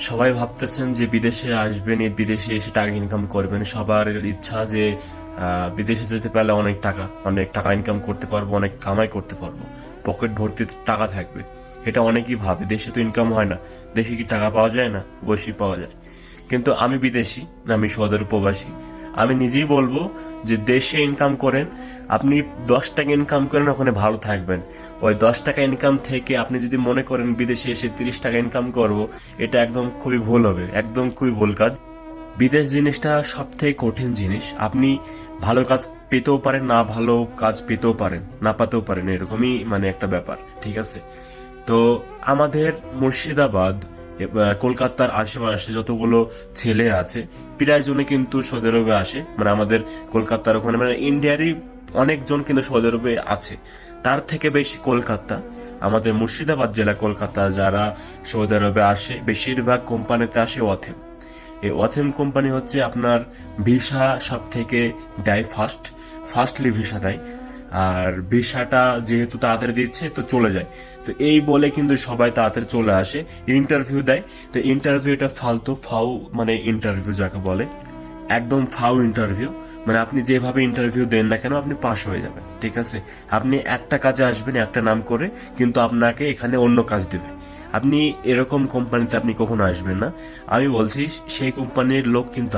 সবাই ভাবতেছেন যে বিদেশে আসবেন, এই বিদেশে এসে টাকা ইনকাম করবেন। সবার ইচ্ছা যে বিদেশে যেতে পারলে অনেক টাকা ইনকাম করতে পারবো, অনেক কামাই করতে পারবো, পকেট ভর্তি টাকা থাকবে। এটা অনেকেই ভাবে। দেশে তো ইনকাম হয় না, দেশে কি টাকা পাওয়া যায় না? অবশ্যই পাওয়া যায়। কিন্তু আমি বিদেশি, আমি সদর প্রবাসী। আমি নিজেই বলবো যে দেশে ইনকাম করেন, আপনি 10 টাকা ইনকাম করেন, ওখানে ভালো থাকবেন। ওই 10 টাকা ইনকাম থেকে আপনি যদি মনে করেন বিদেশে এসে 30 টাকা ইনকাম করব, এটা একদম খুবই ভুল হবে, একদম খুবই ভুল কাজ। বিদেশ জিনিসটা সব থেকে কঠিন জিনিস। আপনি ভালো কাজ পেতেও পারেন, না ভালো কাজ পেতেও পারেন, না পাতেও পারেন, এরকমই মানে একটা ব্যাপার। ঠিক আছে? তো আমাদের মুর্শিদাবাদ, কলকাতার আশেপাশে যতগুলো ছেলে আছে, প্রায় জনে কিন্তু সৌদি আরবে আসে। মানে আমাদের কলকাতার ওখানে, মানে ইন্ডিয়ারই অনেকজন কিন্তু সৌদি আরবে আছে। তার থেকে বেশি কলকাতা, আমাদের মুর্শিদাবাদ জেলা কলকাতা যারা সৌদি আরবে আসে, বেশিরভাগ কোম্পানিতে আসে ওয়াথেম। এই ওয়াথেম কোম্পানি হচ্ছে আপনার ভিসা সব থেকে দেয় ফার্স্টলি ভিসা দেয়। আর ভিসাটা যেহেতু তাড়াতাড়ি দিচ্ছে তো চলে যায়। তো এই বলে কিন্তু সবাই তাড়াতাড়ি চলে আসে, ইন্টারভিউ দেয়। তো ইন্টারভিউটা ফাউ মানে ইন্টারভিউ যাকে বলে, একদম ফাউ ইন্টারভিউ। মানে আপনি যেভাবে ইন্টারভিউ দেন না কেন, আপনি পাশ হয়ে যাবেন। ঠিক আছে? আপনি একটা কাজে আসবেন একটা নাম করে, কিন্তু আপনাকে এখানে অন্য কাজ দেবে। আপনি এরকম কোম্পানিতে আপনি কখনো আসবেন না। আমি বলছি, সেই কোম্পানির লোক কিন্তু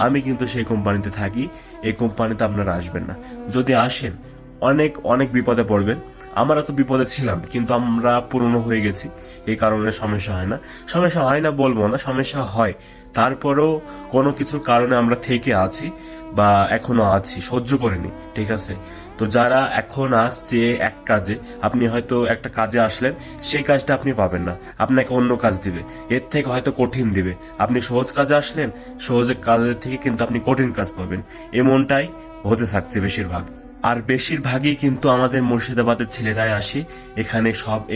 আমি কিন্তু সেই কোম্পানিতে থাকি। এই কোম্পানিতে আপনারা আসবেন না। যদি আসেন, অনেক অনেক বিপদে পড়বেন। আমরা তো বিপদে ছিলাম, কিন্তু আমরা পুরনো হয়ে গেছি, এই কারণে সমস্যা হয় না বলবো না, সমস্যা হয়। তারপরেও কোনো কিছুর কারণে আমরা থেকে আছি, বা এখনো আছি, সহ্য করিনি। ঠিক আছে? তো যারা এখন আসছে এক কাজে, আপনি হয়তো একটা কাজে আসলেন, সেই কাজটা আপনি পাবেন না, আপনাকে অন্য কাজ দিবে, এর থেকে হয়তো কঠিন দিবে। আপনি সহজ কাজে আসলেন, সহজ কাজের থেকে কিন্তু আপনি কঠিন কাজ পাবেন। এমনটাই হতে থাকছে বেশিরভাগ। আর বেশিরভাগই কিন্তু আমাদের মুর্শিদাবাদের ছেলেরাই আসে,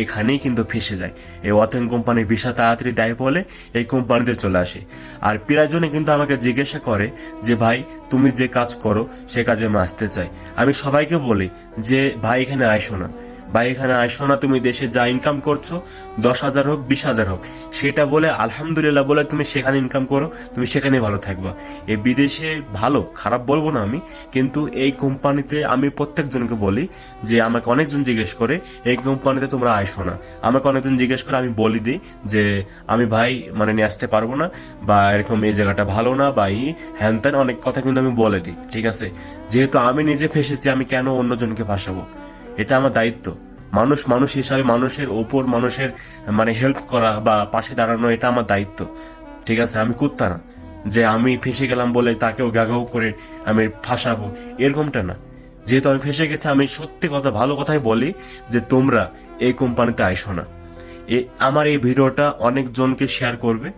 এখানেই কিন্তু ফেসে যায়। এই ওয়াথেন কোম্পানির ভিসা তাড়াতাড়ি দেয় বলে এই কোম্পানিতে চলে আসে। আর প্রায়জনে কিন্তু আমাকে জিজ্ঞাসা করে যে ভাই, তুমি যে কাজ করো সে কাজে আমি আসতে চাই। আমি সবাইকে বলি যে ভাই এখানে আইসো না, ভাই এখানে আইসো না, তুমি দেশে যা ইনকাম করছো, 10,000 হোক 20,000 হোক, সেটা বলে আলহামদুলিল্লাহ বলে তুমি সেখানে ইনকাম করো, তুমি সেখানে ভালো থাকবা। এই বিদেশে ভালো খারাপ বলবো না আমি, কিন্তু এই কোম্পানিতে আমি প্রত্যেকজনকে বলি যে, আমাকে অনেকজন জিজ্ঞেস করে এই কোম্পানিতে তোমরা আইসো না। আমাকে অনেকজন জিজ্ঞেস করে, আমি বলি দিই যে আমি ভাই মানে নিয়ে আসতে পারবো না, বা এরকম এই জায়গাটা ভালো না, বা হ্যান ত্যান অনেক কথা কিন্তু আমি বলে দিই। ঠিক আছে? যেহেতু আমি নিজে ফেসেছি, আমি কেন অন্যজনকে ফাঁসাবো? এটা আমার দায়িত্ব। মানুষ হিসাবে মানুষের ওপর মানুষের মানে হেল্প করা বা পাশে দাঁড়ানো, এটা আমার দায়িত্ব। ঠিক আছে? আমি কুত্তা না যে আমি ফেসে গেলাম বলে তাকেও গাগাও করে আমি ফাঁসাবো, এরকমটা না। যেহেতু আমি ফেসে গেছি, আমি সত্যি কথা ভালো কথাই বলি যে তোমরা এই কোম্পানিতে আইসো না। আমার এই ভিডিওটা অনেকজনকে শেয়ার করবে।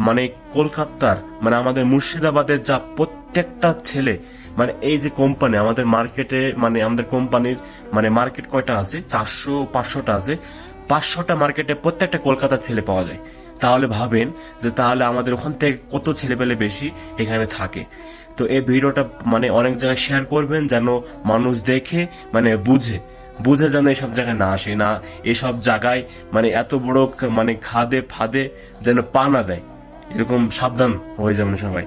মানে কলকাতার, মানে আমাদের মুর্শিদাবাদের যা প্রত্যেকটা ছেলে, মানে এই যে কোম্পানি আমাদের মার্কেটে, মানে আমাদের কোম্পানির মানে মার্কেট কয়টা আছে, 400-500টা আছে। 500টা মার্কেটে প্রত্যেকটা কলকাতার ছেলে পাওয়া যায়। তাহলে ভাবেন যে তাহলে আমাদের ওখান থেকে কত ছেলেপেলে বেশি এখানে থাকে। তো এই ভিডিওটা মানে অনেক জায়গায় শেয়ার করবেন, যেন মানুষ দেখে মানে বুঝে যেন এসব জায়গায় না আসে, না এসব জায়গায় মানে এত বড় মানে খাদে ফাদে যেন পা না দেয়। এরকম সাবধান হয়ে যাবেন সবাই।